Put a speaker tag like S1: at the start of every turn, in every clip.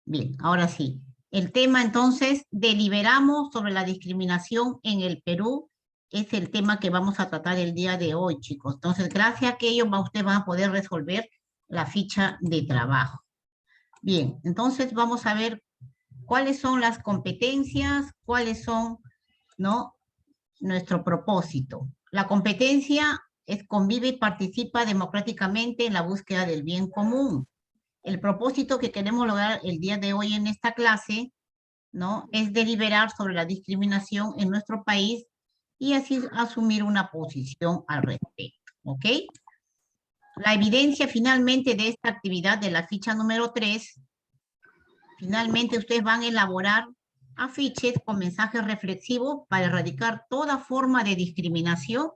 S1: Bien, ahora sí. El tema entonces, deliberamos sobre la discriminación en el Perú, es el tema que vamos a tratar el día de hoy, chicos. Entonces, gracias a ello usted va a poder resolver la ficha de trabajo. Bien, entonces vamos a ver cuáles son las competencias, cuáles son, ¿no?, nuestro propósito. La competencia es convive y participa democráticamente en la búsqueda del bien común. El propósito que queremos lograr el día de hoy en esta clase, ¿no?, es deliberar sobre la discriminación en nuestro país y así asumir una posición al respecto, ¿ok? La evidencia finalmente de esta actividad de la ficha número 3, finalmente ustedes van a elaborar afiches con mensajes reflexivos para erradicar toda forma de discriminación,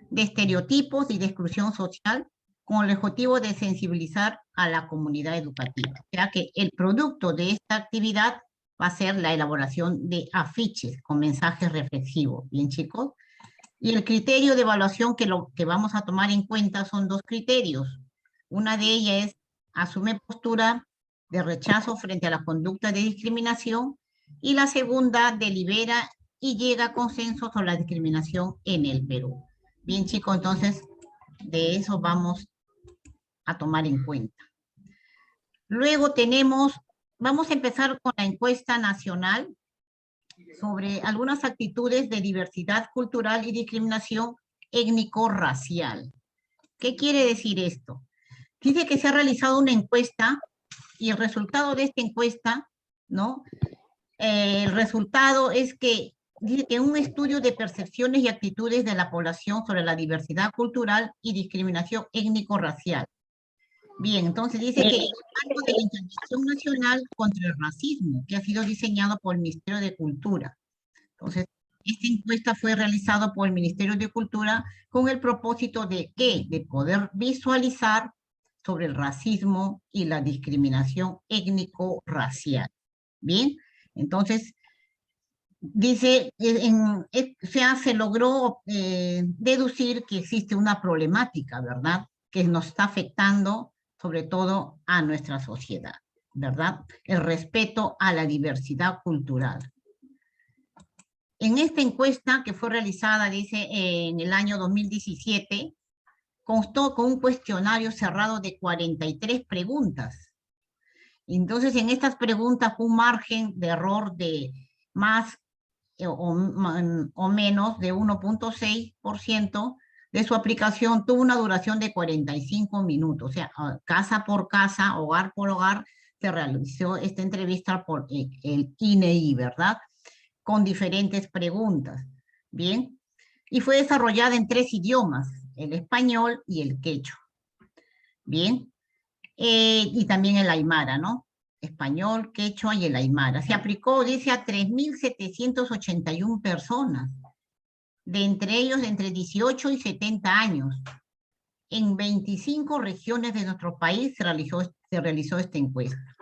S1: de estereotipos y de exclusión social, con el objetivo de sensibilizar a la comunidad educativa. O sea que el producto de esta actividad va a ser la elaboración de afiches con mensajes reflexivos. ¿Bien, chicos? Y el criterio de evaluación que lo que vamos a tomar en cuenta son dos criterios. Una de ellas es asume postura de rechazo frente a la conducta de discriminación y la segunda delibera y llega a consenso sobre la discriminación en el Perú. Bien, chicos, entonces de eso vamos a tomar en cuenta. Luego vamos a empezar con la encuesta nacional sobre algunas actitudes de diversidad cultural y discriminación étnico-racial. ¿Qué quiere decir esto? Dice que se ha realizado una encuesta y el resultado de esta encuesta, ¿no? El resultado es que dice que un estudio de percepciones y actitudes de la población sobre la diversidad cultural y discriminación étnico-racial. Bien, entonces dice que en el marco de la Intervención Nacional contra el Racismo, que ha sido diseñado por el Ministerio de Cultura. Entonces, esta encuesta fue realizada por el Ministerio de Cultura con el propósito de ¿qué? De poder visualizar sobre el racismo y la discriminación étnico-racial. Bien, entonces, dice, se logró deducir que existe una problemática, ¿verdad?, que nos está afectando sobre todo a nuestra sociedad, ¿verdad? El respeto a la diversidad cultural. En esta encuesta que fue realizada, dice, en el año 2017, constó con un cuestionario cerrado de 43 preguntas. Entonces, en estas preguntas, un margen de error de más o menos de 1.6% de su aplicación tuvo una duración de 45 minutos. O sea, casa por casa, hogar por hogar, se realizó esta entrevista por el INEI, ¿verdad?, con diferentes preguntas. Bien, y fue desarrollada en 3 idiomas, el español y el quechua. Bien, y también el aymara, ¿no? Español, quechua y el aymara. Se aplicó, dice, a 3.781 personas, de entre ellos entre 18 y 70 años. En 25 regiones de nuestro país se realizó esta encuesta.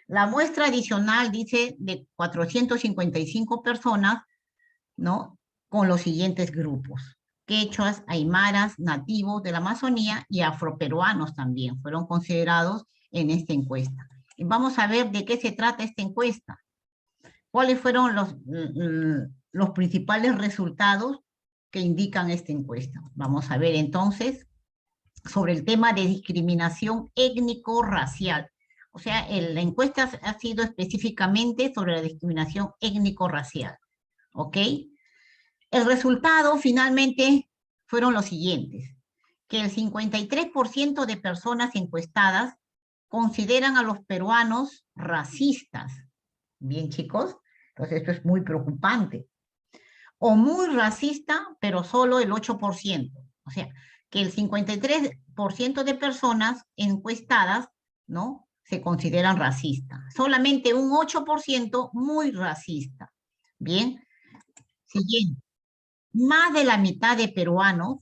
S1: La muestra adicional, dice, de 455 personas, ¿no?, con los siguientes grupos: quechuas, aymaras, nativos de la Amazonía y afroperuanos también fueron considerados en esta encuesta. Y vamos a ver de qué se trata esta encuesta. ¿Cuáles fueron los principales resultados que indican esta encuesta? Vamos a ver entonces sobre el tema de discriminación étnico-racial. O sea, la encuesta ha sido específicamente sobre la discriminación étnico-racial. ¿Ok? El resultado finalmente fueron los siguientes: que el 53% de personas encuestadas consideran a los peruanos racistas. Bien, chicos, entonces esto es muy preocupante. O muy racista, pero solo el 8%. O sea, que el 53% de personas encuestadas, ¿no?, se consideran racistas. Solamente un 8% muy racista. Bien, siguiente. Más de la mitad de peruanos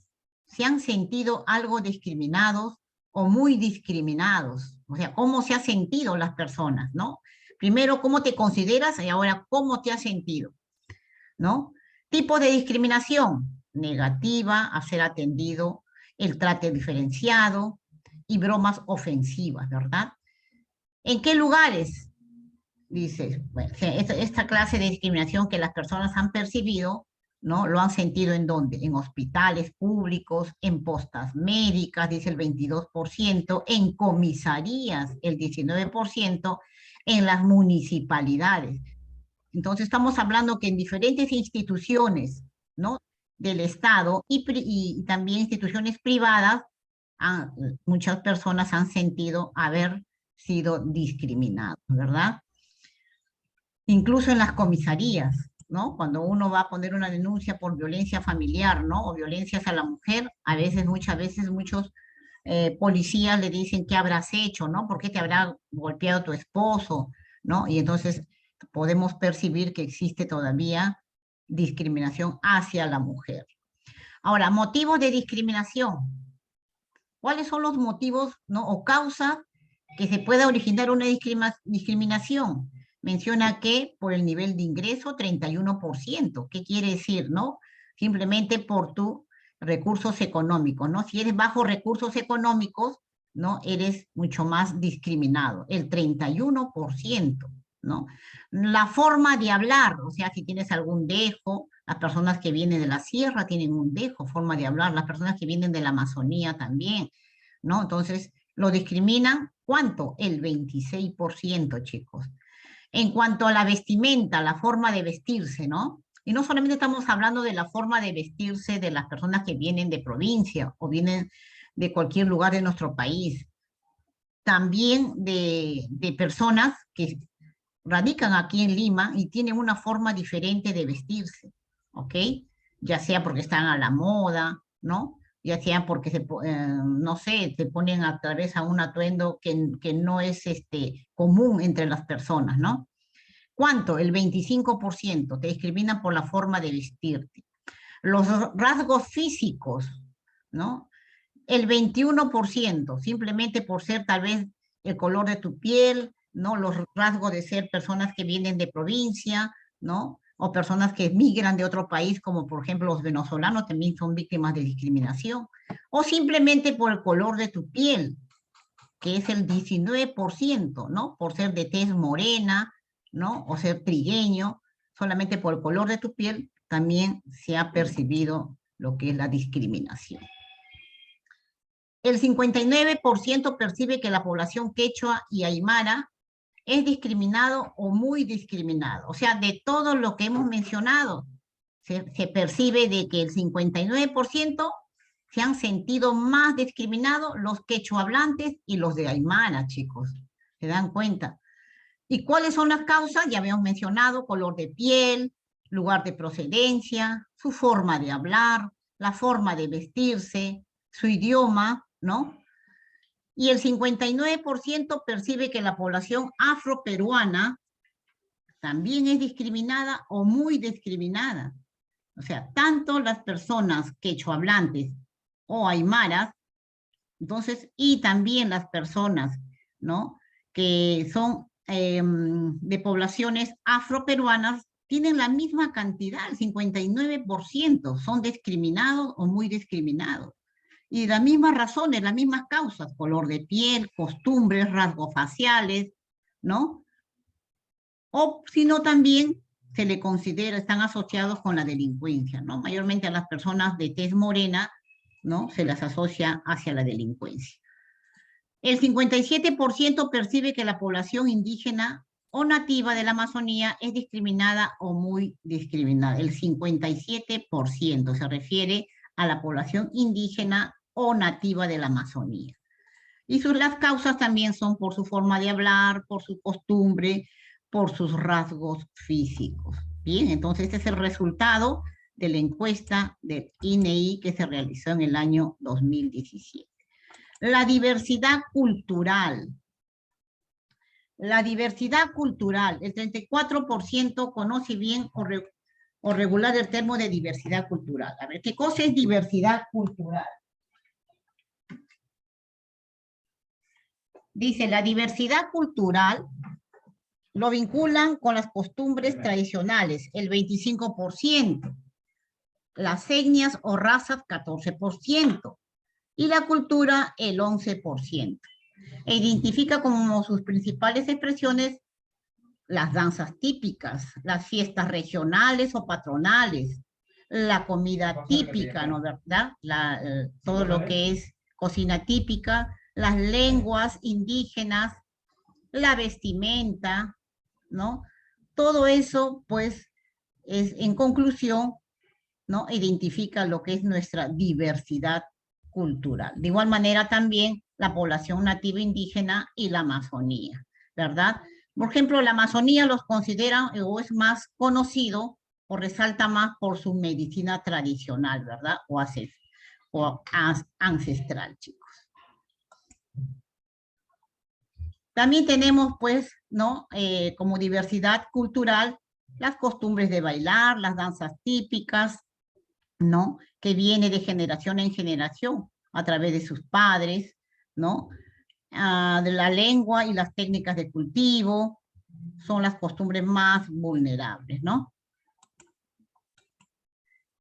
S1: se han sentido algo discriminados o muy discriminados. O sea, cómo se han sentido las personas, ¿no? Primero, cómo te consideras y ahora cómo te has sentido, ¿no? Tipo de discriminación: negativa, a ser atendido, el trato diferenciado y bromas ofensivas, ¿verdad? ¿En qué lugares? Dice, bueno, esta clase de discriminación que las personas han percibido, ¿no? Lo han sentido ¿en dónde? En hospitales públicos, en postas médicas, dice el 22%, en comisarías, el 19%, en las municipalidades. Entonces estamos hablando que en diferentes instituciones, ¿no? Del Estado y también instituciones privadas, muchas personas han sentido haber sido discriminadas, ¿verdad? Incluso en las comisarías, ¿no? Cuando uno va a poner una denuncia por violencia familiar, ¿no? O violencias a la mujer, a veces, muchas veces, muchos policías le dicen, ¿qué habrás hecho, no? ¿Por qué te habrá golpeado tu esposo, no? Y entonces podemos percibir que existe todavía discriminación hacia la mujer. Ahora, motivos de discriminación. ¿Cuáles son los motivos, no? O causas que se pueda originar una discriminación? Menciona que por el nivel de ingreso, 31%. ¿Qué quiere decir, no? Simplemente por tus recursos económicos, ¿no? Si eres bajo recursos económicos, ¿no? Eres mucho más discriminado, el 31%, ¿no? La forma de hablar, o sea, si tienes algún dejo, las personas que vienen de la sierra tienen un dejo, forma de hablar, las personas que vienen de la Amazonía también, ¿no? Entonces, lo discriminan, ¿cuánto? El 26%, chicos. En cuanto a la vestimenta, la forma de vestirse, ¿no? Y no solamente estamos hablando de la forma de vestirse de las personas que vienen de provincia o vienen de cualquier lugar de nuestro país, también de personas que radican aquí en Lima y tienen una forma diferente de vestirse, ¿ok? Ya sea porque están a la moda, ¿no? Ya sea porque, no sé, se ponen a través a un atuendo que no es común entre las personas, ¿no? ¿Cuánto? El 25%. Te discriminan por la forma de vestirte. Los rasgos físicos, ¿no? El 21%, simplemente por ser tal vez el color de tu piel, ¿no? Los rasgos de ser personas que vienen de provincia, ¿no? O personas que migran de otro país, como por ejemplo los venezolanos también son víctimas de discriminación. O simplemente por el color de tu piel, que es el 19%, ¿no? Por ser de tez morena, ¿no? O ser trigueño, solamente por el color de tu piel también se ha percibido lo que es la discriminación. El 59% percibe que la población quechua y aymara es discriminado o muy discriminado. O sea, de todo lo que hemos mencionado, se percibe de que el 59% se han sentido más discriminados los quechohablantes y los de aymara, chicos. ¿Se dan cuenta? ¿Y cuáles son las causas? Ya habíamos mencionado, color de piel, lugar de procedencia, su forma de hablar, la forma de vestirse, su idioma, ¿no? Y el 59% percibe que la población afroperuana también es discriminada o muy discriminada. O sea, tanto las personas quechohablantes o aymaras, entonces, y también las personas, ¿no? Que son de poblaciones afroperuanas, tienen la misma cantidad, el 59%, son discriminados o muy discriminados. Y las mismas razones, las mismas causas, color de piel, costumbres, rasgos faciales, ¿no? O sino también se le considera, están asociados con la delincuencia, ¿no? Mayormente a las personas de tez morena, ¿no? Se las asocia hacia la delincuencia. El 57% percibe que la población indígena o nativa de la Amazonía es discriminada o muy discriminada. El 57% se refiere a la población indígena o nativa de la Amazonía. Y las causas también son por su forma de hablar, por su costumbre, por sus rasgos físicos. Bien, entonces este es el resultado de la encuesta del INEI que se realizó en el año 2017. La diversidad cultural. La diversidad cultural, el 34% conoce bien o regular el término de diversidad cultural. A ver, ¿qué cosa es diversidad cultural? Dice, la diversidad cultural lo vinculan con las costumbres tradicionales, el 25%, las etnias o razas, 14%, y la cultura, el 11%. E identifica como sus principales expresiones las danzas típicas, las fiestas regionales o patronales, la comida típica, ¿no verdad? Todo lo que es cocina típica, las lenguas indígenas, la vestimenta, ¿no? Todo eso, pues, es, en conclusión, ¿no? Identifica lo que es nuestra diversidad cultural. De igual manera también la población nativa indígena y la Amazonía, ¿verdad? Por ejemplo, la Amazonía los considera o es más conocido o resalta más por su medicina tradicional, ¿verdad? O ancestral, chicos. También tenemos, pues, ¿no? Como diversidad cultural, las costumbres de bailar, las danzas típicas, ¿no? Que viene de generación en generación a través de sus padres, ¿no? De la lengua y las técnicas de cultivo son las costumbres más vulnerables, ¿no?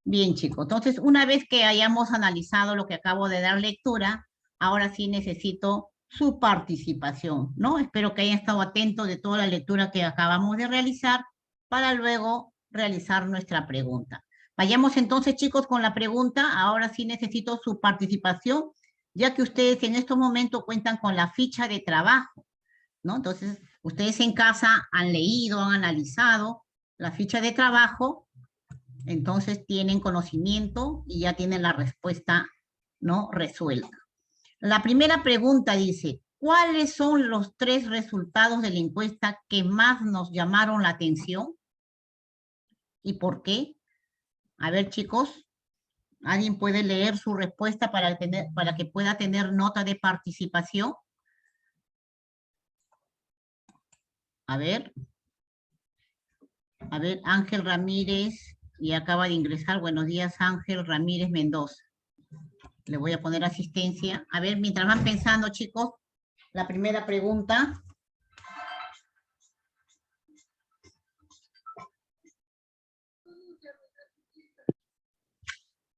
S1: Bien, chicos. Entonces, una vez que hayamos analizado lo que acabo de dar lectura, ahora sí necesito su participación, ¿no? Espero que hayan estado atentos de toda la lectura que acabamos de realizar para luego realizar nuestra pregunta. Vayamos entonces, chicos, con la pregunta. Ahora sí necesito su participación, ya que ustedes en estos momentos cuentan con la ficha de trabajo, ¿no? Entonces, ustedes en casa han leído, han analizado la ficha de trabajo, entonces tienen conocimiento y ya tienen la respuesta, ¿no? Resuelta. La primera pregunta dice, ¿cuáles son los 3 resultados de la encuesta que más nos llamaron la atención? ¿Y por qué? A ver, chicos, ¿alguien puede leer su respuesta para que pueda tener nota de participación? A ver, Ángel Ramírez, y acaba de ingresar. Buenos días, Ángel Ramírez Mendoza. Le voy a poner asistencia. A ver, mientras van pensando, chicos, la primera pregunta.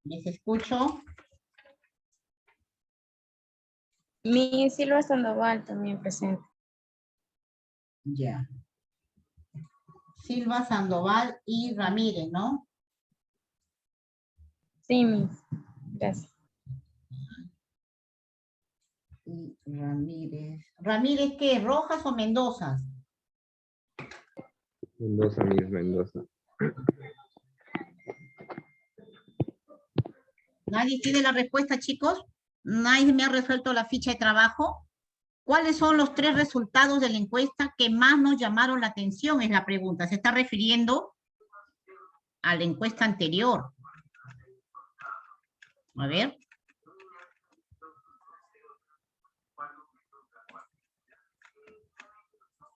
S1: ¿Les escucho?
S2: Mi Silva Sandoval también presente.
S1: Ya. Silva, Sandoval y Ramírez, ¿no?
S2: Sí, Miss. Gracias.
S1: Y Ramírez. ¿Ramírez qué? ¿Rojas o Mendoza?
S3: Mendoza, Miss Mendoza.
S1: ¿Nadie tiene la respuesta, chicos? ¿Nadie me ha resuelto la ficha de trabajo? ¿Cuáles son los 3 resultados de la encuesta que más nos llamaron la atención? Es la pregunta. Se está refiriendo a la encuesta anterior. A ver.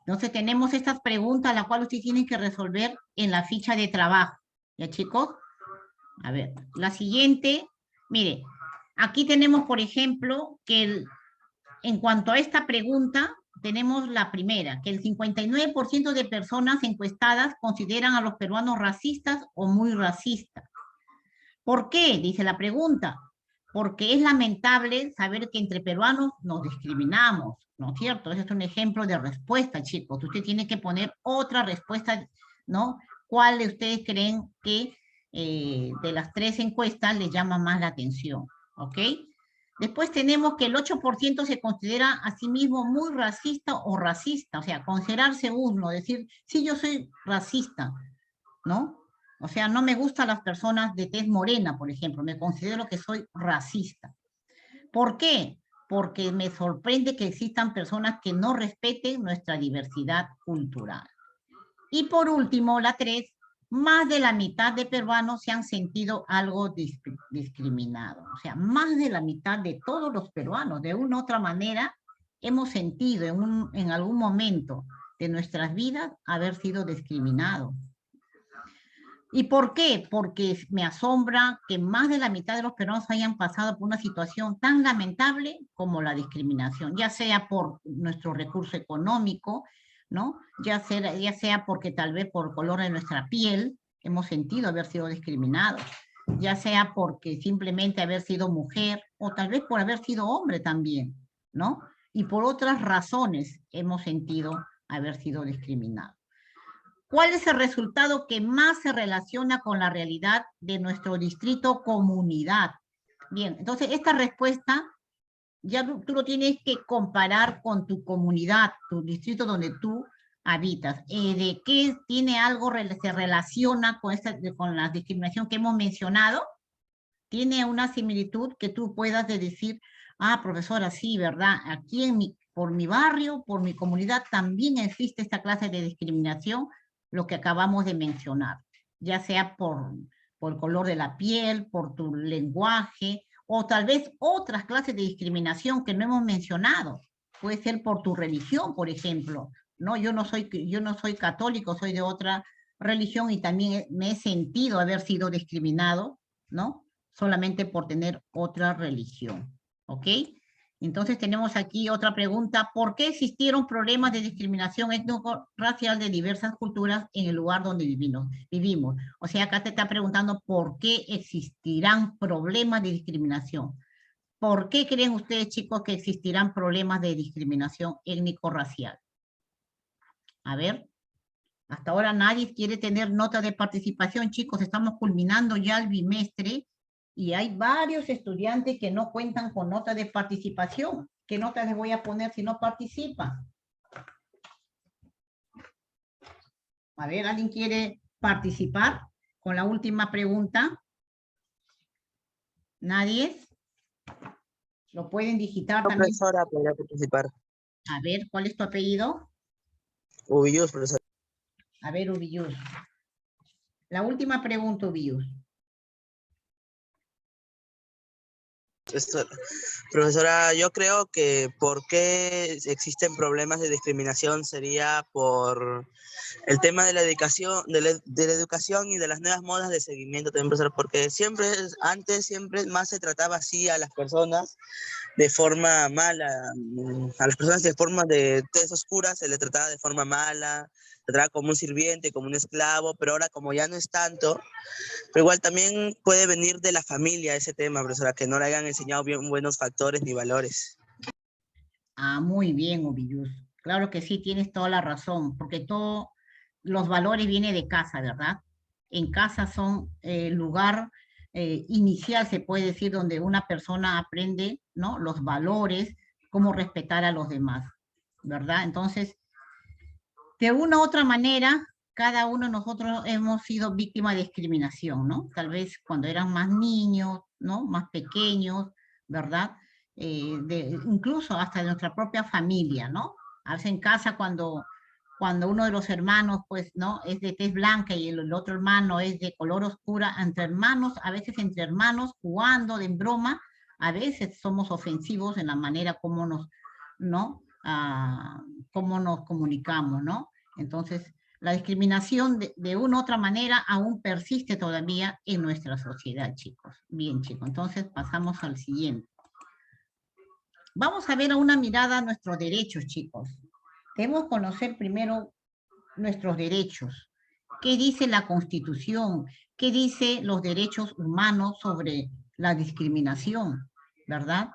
S1: Entonces tenemos estas preguntas, las cuales ustedes tienen que resolver en la ficha de trabajo. ¿Ya, chicos? A ver, la siguiente. Mire, aquí tenemos, por ejemplo, que en cuanto a esta pregunta, tenemos la primera, que el 59% de personas encuestadas consideran a los peruanos racistas o muy racistas. ¿Por qué? Dice la pregunta. Porque es lamentable saber que entre peruanos nos discriminamos, ¿no es cierto? Ese es un ejemplo de respuesta, chicos. Usted tiene que poner otra respuesta, ¿no? ¿Cuál de ustedes creen que de las 3 encuestas les llama más la atención? ¿Ok? Después tenemos que el 8% se considera a sí mismo muy racista o racista, o sea, considerarse uno, decir, sí, yo soy racista, ¿no? O sea, no me gustan las personas de tez morena, por ejemplo, me considero que soy racista. ¿Por qué? Porque me sorprende que existan personas que no respeten nuestra diversidad cultural. Y por último, la 3, más de la mitad de peruanos se han sentido algo discriminados. O sea, más de la mitad de todos los peruanos, de una u otra manera, hemos sentido en algún momento de nuestras vidas haber sido discriminados. ¿Y por qué? Porque me asombra que más de la mitad de los peruanos hayan pasado por una situación tan lamentable como la discriminación, ya sea por nuestro recurso económico, ¿no? Ya sea porque tal vez por color de nuestra piel hemos sentido haber sido discriminados, ya sea porque simplemente haber sido mujer o tal vez por haber sido hombre también, ¿no? Y por otras razones hemos sentido haber sido discriminados. ¿Cuál es el resultado que más se relaciona con la realidad de nuestro distrito comunidad? Bien, entonces esta respuesta ya tú lo tienes que comparar con tu comunidad, tu distrito donde tú habitas. ¿De qué tiene algo, se relaciona con la discriminación que hemos mencionado? ¿Tiene una similitud que tú puedas decir, ah, profesora, sí, ¿verdad? Aquí por mi barrio, por mi comunidad, también existe esta clase de discriminación, lo que acabamos de mencionar, ya sea por el color de la piel, por tu lenguaje, o tal vez otras clases de discriminación que no hemos mencionado. Puede ser por tu religión, por ejemplo. No, yo no soy católico, soy de otra religión y también me he sentido haber sido discriminado, ¿no? Solamente por tener otra religión, ¿ok? Entonces tenemos aquí otra pregunta. ¿Por qué existieron problemas de discriminación étnico-racial de diversas culturas en el lugar donde vivimos? O sea, acá te está preguntando por qué existirán problemas de discriminación. ¿Por qué creen ustedes, chicos, que existirán problemas de discriminación étnico-racial? A ver, hasta ahora nadie quiere tener nota de participación, chicos. Estamos culminando ya el bimestre y hay varios estudiantes que no cuentan con nota de participación. ¿Qué nota les voy a poner si no participan? A ver, ¿alguien quiere participar con la última pregunta? ¿Nadie? ¿Lo pueden digitar también?
S3: Profesora, podría participar.
S1: A ver, ¿cuál es tu apellido?
S3: Ubillus, profesora.
S1: A ver, Ubillus. La última pregunta, Ubillus.
S3: Profesora, yo creo que por qué existen problemas de discriminación sería por el tema de la educación, de la educación y de las nuevas modas de seguimiento también, profesora, porque antes siempre más se trataba así a las personas de forma mala, a las personas de forma de tez oscura se le trataba de forma mala, se trataba como un sirviente, como un esclavo, pero ahora como ya no es tanto, pero igual también puede venir de la familia ese tema, profesora, que no le hayan enseñado bien buenos factores ni valores.
S1: Ah, muy bien, Ubillus. Claro que sí, tienes toda la razón, porque todos los valores vienen de casa, ¿verdad? En casa son el lugar inicial, se puede decir, donde una persona aprende, ¿no? Los valores, cómo respetar a los demás, ¿verdad? Entonces, de una u otra manera, cada uno de nosotros hemos sido víctimas de discriminación, ¿no? Tal vez cuando eran más niños, ¿no? Más pequeños, ¿verdad? Incluso hasta de nuestra propia familia, ¿no? A veces en casa cuando uno de los hermanos, pues, ¿no? Es de tez blanca y el otro hermano es de color oscura, entre hermanos, a veces entre hermanos, jugando de broma, a veces somos ofensivos en la manera como ¿no? Cómo nos comunicamos, ¿no? Entonces, la discriminación de una u otra manera aún persiste todavía en nuestra sociedad, chicos. Bien, chicos, entonces pasamos al siguiente. Vamos a ver a una mirada a nuestros derechos, chicos. Debemos conocer primero nuestros derechos. ¿Qué dice la Constitución? ¿Qué dice los derechos humanos sobre la discriminación? ¿Verdad?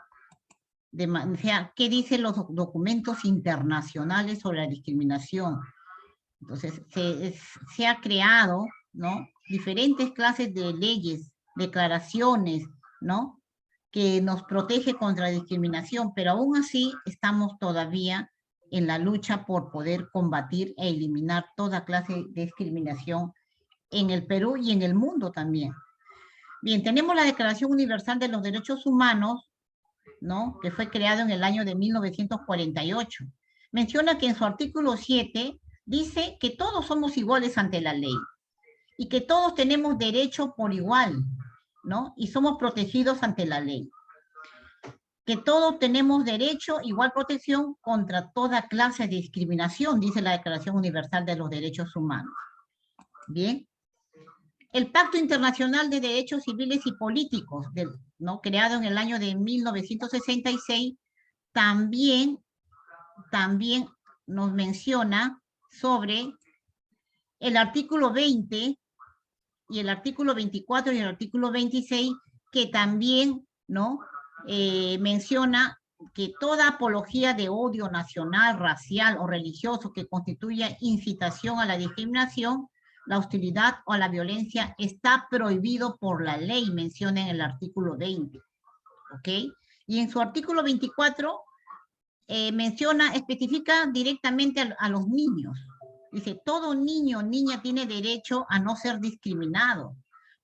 S1: O sea, ¿qué dicen los documentos internacionales sobre la discriminación? Entonces, se ha creado, ¿no? Diferentes clases de leyes, declaraciones, ¿no? Que nos protege contra la discriminación, pero aún así estamos todavía en la lucha por poder combatir e eliminar toda clase de discriminación en el Perú y en el mundo también. Bien, tenemos la Declaración Universal de los Derechos Humanos, ¿no? Que fue creado en el año de 1948. Menciona que en su artículo 7 dice que todos somos iguales ante la ley y que todos tenemos derecho por igual, ¿no? Y somos protegidos ante la ley. Que todos tenemos derecho, igual protección contra toda clase de discriminación, dice la Declaración Universal de los Derechos Humanos. Bien. El Pacto Internacional de Derechos Civiles y Políticos, ¿no? Creado en el año de 1966, también nos menciona sobre el artículo 20 y el artículo 24 y el artículo 26, que también, ¿no? Menciona que toda apología de odio nacional, racial o religioso que constituya incitación a la discriminación, la hostilidad o la violencia está prohibido por la ley, menciona en el artículo 20. ¿Ok? Y en su artículo 24 especifica directamente a los niños. Dice, todo niño o niña tiene derecho a no ser discriminado,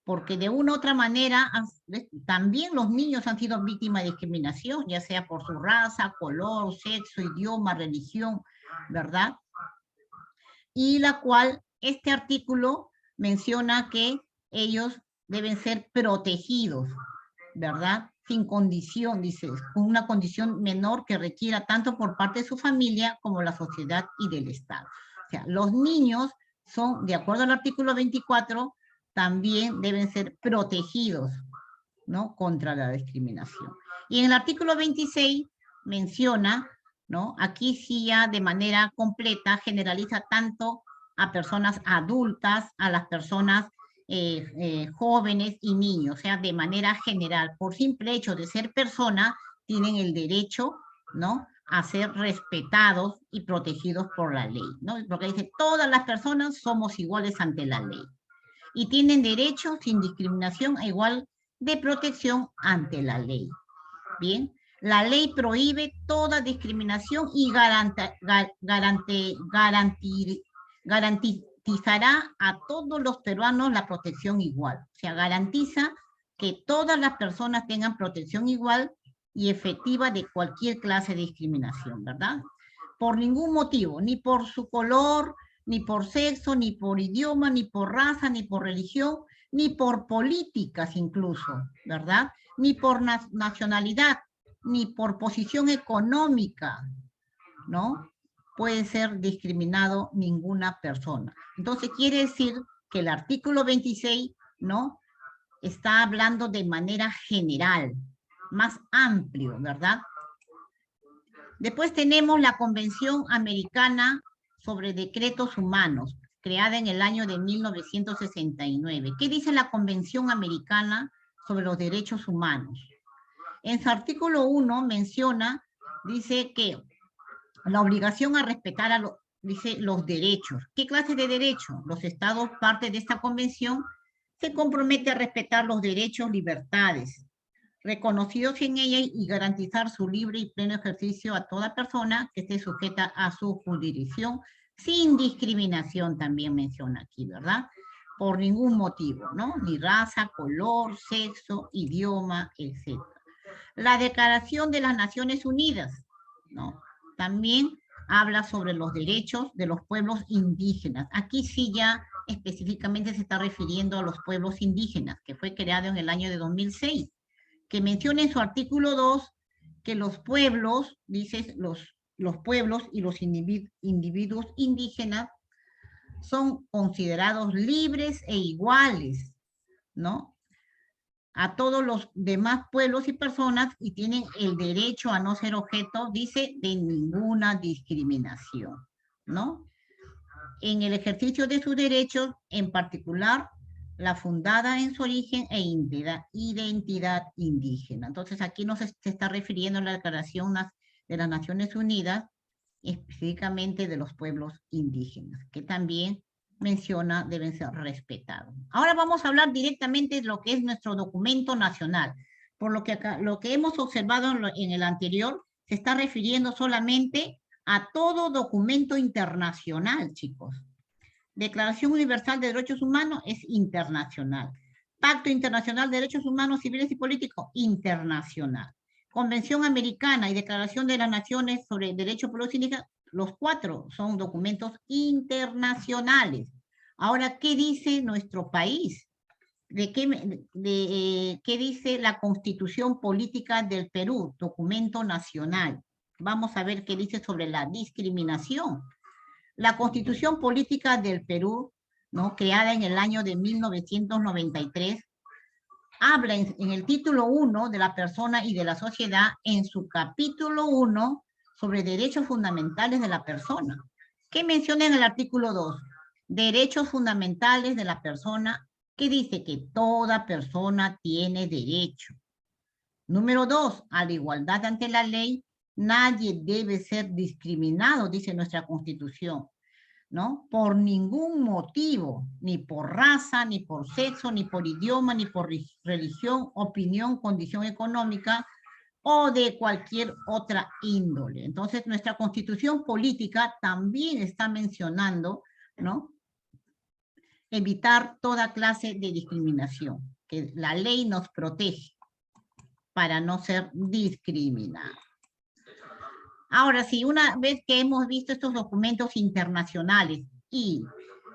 S1: porque de una u otra manera también los niños han sido víctimas de discriminación, ya sea por su raza, color, sexo, idioma, religión, ¿verdad? Y la cual este artículo menciona que ellos deben ser protegidos, ¿verdad? Sin condición, dice, con una condición menor que requiera tanto por parte de su familia como la sociedad y del Estado. O sea, los niños son, de acuerdo al artículo 24, también deben ser protegidos, ¿no? Contra la discriminación. Y en el artículo 26 menciona, ¿no? Aquí sí ya de manera completa generaliza tanto a personas adultas, a las personas jóvenes y niños, o sea, de manera general, por simple hecho de ser persona, tienen el derecho, ¿no?, a ser respetados y protegidos por la ley, ¿no? Porque dice, todas las personas somos iguales ante la ley y tienen derecho sin discriminación a igual de protección ante la ley. Bien, la ley prohíbe toda discriminación y garantizará a todos los peruanos la protección igual. O sea, garantiza que todas las personas tengan protección igual y efectiva de cualquier clase de discriminación, ¿verdad? Por ningún motivo, ni por su color, ni por sexo, ni por idioma, ni por raza, ni por religión, ni por políticas incluso, ¿verdad? Ni por nacionalidad, ni por posición económica, ¿no? Puede ser discriminado ninguna persona. Entonces quiere decir que el artículo 26, ¿no?, está hablando de manera general, más amplio, ¿verdad? Después tenemos la Convención Americana sobre Decretos Humanos, creada en el año de 1969. ¿Qué dice la Convención Americana sobre los Derechos Humanos? En su artículo 1 menciona, dice que la obligación a respetar dice los derechos. ¿Qué clase de derechos? Los estados, parte de esta convención, se compromete a respetar los derechos, libertades, reconocidos en ella y garantizar su libre y pleno ejercicio a toda persona que esté sujeta a su jurisdicción, sin discriminación también menciona aquí, ¿verdad? Por ningún motivo, ¿no? Ni raza, color, sexo, idioma, etc. La Declaración de las Naciones Unidas, ¿no?, también habla sobre los derechos de los pueblos indígenas. Aquí sí ya específicamente se está refiriendo a los pueblos indígenas, que fue creado en el año de 2006, que menciona en su artículo 2 que los pueblos, dice, los pueblos y los individuos indígenas son considerados libres e iguales, ¿no?, a todos los demás pueblos y personas y tienen el derecho a no ser objeto, dice, de ninguna discriminación, ¿no?, en el ejercicio de sus derechos, en particular, la fundada en su origen e identidad indígena. Entonces, aquí no se está refiriendo a la Declaración de las Naciones Unidas, específicamente de los pueblos indígenas, que también menciona deben ser respetados. Ahora vamos a hablar directamente de lo que es nuestro documento nacional. Por lo que acá, lo que hemos observado en el anterior, se está refiriendo solamente a todo documento internacional, chicos. Declaración Universal de Derechos Humanos es internacional. Pacto Internacional de Derechos Humanos, Civiles y Políticos, internacional. Convención Americana y Declaración de las Naciones sobre Derechos de Pueblos Indígenas, los 4 son documentos internacionales. Ahora, ¿qué dice nuestro país? ¿Qué dice la Constitución Política del Perú? Documento nacional. Vamos a ver qué dice sobre la discriminación. La Constitución Política del Perú, ¿no?, creada en el año de 1993, habla en el título 1 de la persona y de la sociedad, en su capítulo 1, sobre derechos fundamentales de la persona. ¿Qué menciona en el artículo 2? Derechos fundamentales de la persona, que dice que toda persona tiene derecho, Número 2, a la igualdad ante la ley, nadie debe ser discriminado, dice nuestra Constitución, ¿no? Por ningún motivo, ni por raza, ni por sexo, ni por idioma, ni por religión, opinión, condición económica o de cualquier otra índole. Entonces, nuestra Constitución política también está mencionando, ¿no? Evitar toda clase de discriminación, que la ley nos protege para no ser discriminados. Ahora, si una vez que hemos visto estos documentos internacionales y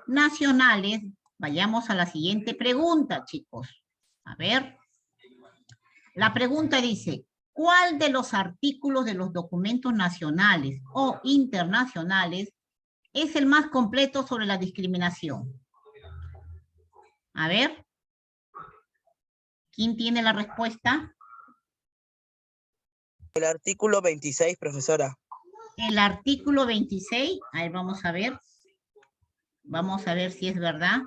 S1: nacionales, vayamos a la siguiente pregunta, chicos. A ver. La pregunta dice, ¿cuál de los artículos de los documentos nacionales o internacionales es el más completo sobre la discriminación? A ver. ¿Quién tiene la respuesta?
S3: El artículo 26, profesora.
S1: El artículo 26, a ver, vamos a ver. Vamos a ver si es verdad.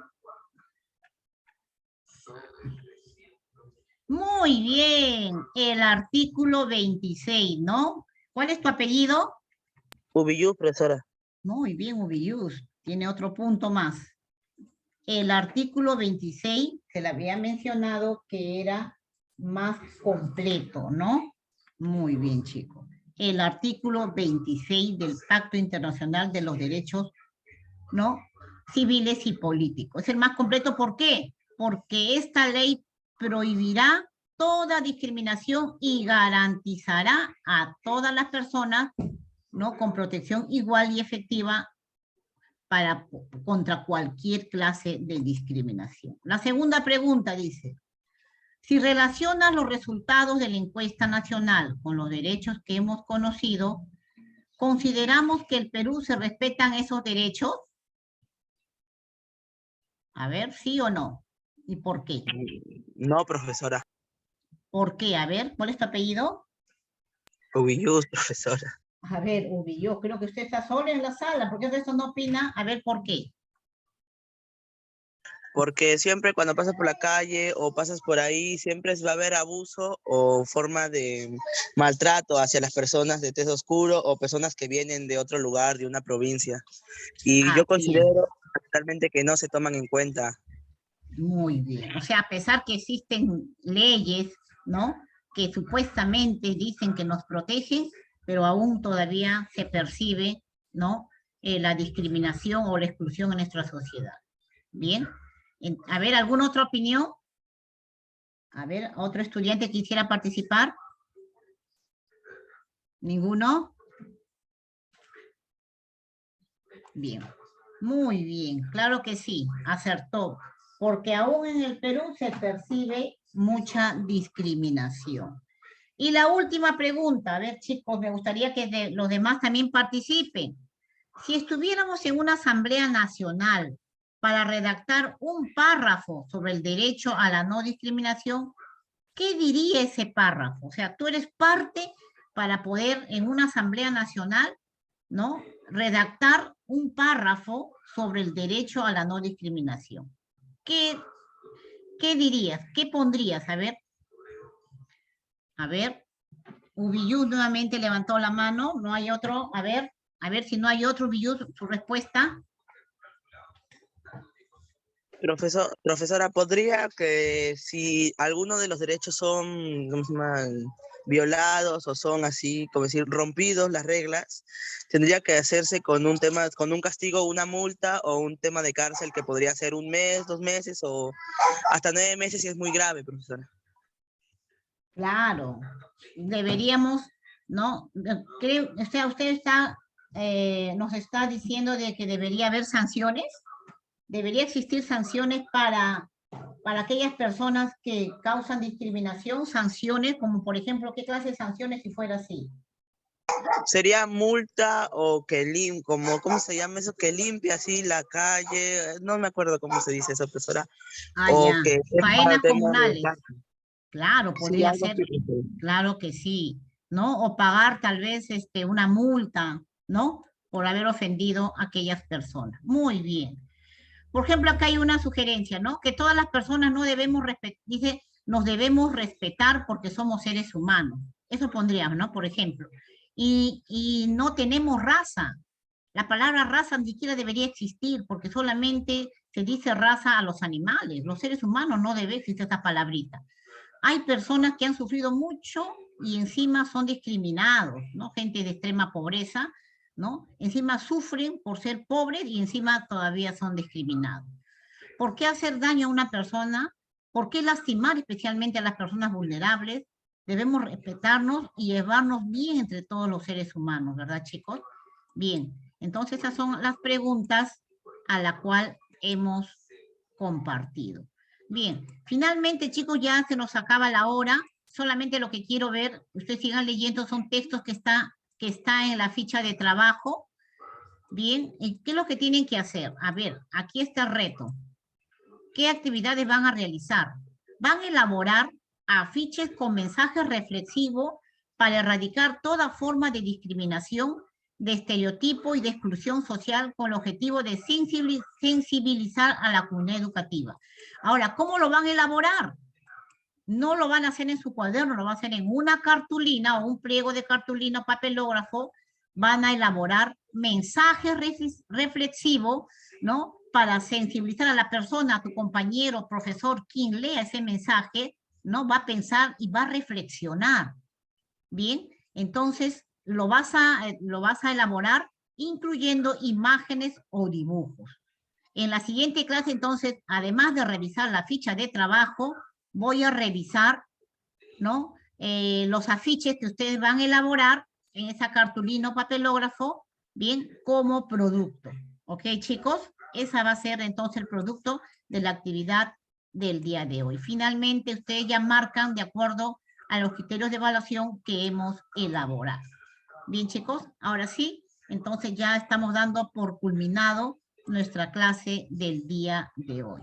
S1: Muy bien, el artículo 26, ¿no? ¿Cuál es tu apellido?
S3: Ubiyú, profesora.
S1: Muy bien, Ubiyus. Tiene otro punto más. El artículo 26, se le había mencionado que era más completo, ¿no? Muy bien, chicos. El artículo 26 del Pacto Internacional de los Derechos, ¿no? Civiles y políticos. Es el más completo, ¿por qué? Porque esta ley prohibirá toda discriminación y garantizará a todas las personas, ¿no? Con protección igual y efectiva contra cualquier clase de discriminación. La segunda pregunta dice, si relacionas los resultados de la encuesta nacional con los derechos que hemos conocido, ¿consideramos que el Perú se respetan esos derechos? A ver, ¿sí o no? ¿Y por qué?
S3: No, profesora.
S1: ¿Por qué? A ver, ¿cuál es tu apellido?
S3: Ubiyú, profesora.
S1: A ver, Ubi, yo creo que usted está solo en la sala, porque de eso no opina. A ver, ¿por qué?
S3: Porque siempre cuando pasas por la calle o pasas por ahí, siempre va a haber abuso o forma de maltrato hacia las personas de tez oscuro o personas que vienen de otro lugar, de una provincia. Y yo considero realmente que no se toman en cuenta.
S1: Muy bien. O sea, a pesar que existen leyes, ¿no? Que supuestamente dicen que nos protegen, pero aún todavía se percibe, ¿no? La discriminación o la exclusión en nuestra sociedad. Bien. A ver, ¿alguna otra opinión? A ver, ¿otro estudiante quisiera participar? ¿Ninguno? Bien. Muy bien, claro que sí, acertó. Porque aún en el Perú se percibe mucha discriminación. Y la última pregunta, a ver chicos, me gustaría que los demás también participen. Si estuviéramos en una asamblea nacional para redactar un párrafo sobre el derecho a la no discriminación, ¿qué diría ese párrafo? O sea, tú eres parte para poder en una asamblea nacional, ¿no? Redactar un párrafo sobre el derecho a la no discriminación. ¿Qué dirías? ¿Qué pondrías? A ver, Ubiyú nuevamente levantó la mano, no hay otro, a ver si no hay otro, Ubiyú, su respuesta.
S3: Profesora, ¿podría que si alguno de los derechos son, ¿cómo se llama?, violados o son así, como decir, rompidos las reglas, tendría que hacerse con un tema, con un castigo, una multa o un tema de cárcel que podría ser 1 mes, 2 meses o hasta 9 meses si es muy grave, profesora?
S1: Claro, deberíamos, ¿no? Creo, o sea, usted nos está diciendo de que debería haber sanciones. Debería existir sanciones para aquellas personas que causan discriminación, sanciones, como por ejemplo, ¿qué clase de sanciones si fuera así?
S3: Sería multa o que ¿cómo se llama eso? Que limpie así la calle, no me acuerdo cómo se dice eso, profesora. O
S1: Ya,
S3: que
S1: faenas
S3: tema
S1: comunales. Claro,
S3: sí,
S1: podría
S3: algo
S1: ser,
S3: así.
S1: claro que sí, ¿no? O pagar tal vez una multa, ¿no? Por haber ofendido a aquellas personas. Muy bien. Por ejemplo, acá hay una sugerencia, ¿no? Que todas las personas no debemos respetar, dice, nos debemos respetar porque somos seres humanos. Eso pondríamos, ¿no? Por ejemplo. Y no tenemos raza. La palabra raza ni siquiera debería existir porque solamente se dice raza a los animales. Los seres humanos no debe existir esta palabrita. Hay personas que han sufrido mucho y encima son discriminados, ¿no? Gente de extrema pobreza, ¿no? Encima sufren por ser pobres y encima todavía son discriminados. ¿Por qué hacer daño a una persona? ¿Por qué lastimar especialmente a las personas vulnerables? Debemos respetarnos y llevarnos bien entre todos los seres humanos, ¿verdad, chicos? Bien, entonces esas son las preguntas a la cual hemos compartido. Bien, finalmente, chicos, ya se nos acaba la hora. Solamente lo que quiero ver, ustedes sigan leyendo, son textos que está en la ficha de trabajo. Bien, ¿y qué es lo que tienen que hacer? A ver, aquí está el reto. ¿Qué actividades van a realizar? Van a elaborar afiches con mensajes reflexivos para erradicar toda forma de discriminación, de estereotipo y de exclusión social con el objetivo de sensibilizar a la comunidad educativa. Ahora, ¿cómo lo van a elaborar? No lo van a hacer en su cuaderno, lo van a hacer en una cartulina o un pliego de cartulina o papelógrafo. Van a elaborar mensajes reflexivos, ¿no? Para sensibilizar a la persona, a tu compañero, profesor, quien lea ese mensaje, ¿no? Va a pensar y va a reflexionar. Bien, entonces lo vas a elaborar incluyendo imágenes o dibujos. En la siguiente clase, entonces, además de revisar la ficha de trabajo, voy a revisar, ¿no? Los afiches que ustedes van a elaborar en esa cartulina o papelógrafo, bien, como producto. ¿Ok, chicos? Esa va a ser entonces el producto de la actividad del día de hoy. Finalmente, ustedes ya marcan de acuerdo a los criterios de evaluación que hemos elaborado. Bien, chicos, ahora sí, entonces ya estamos dando por culminado nuestra clase del día de hoy.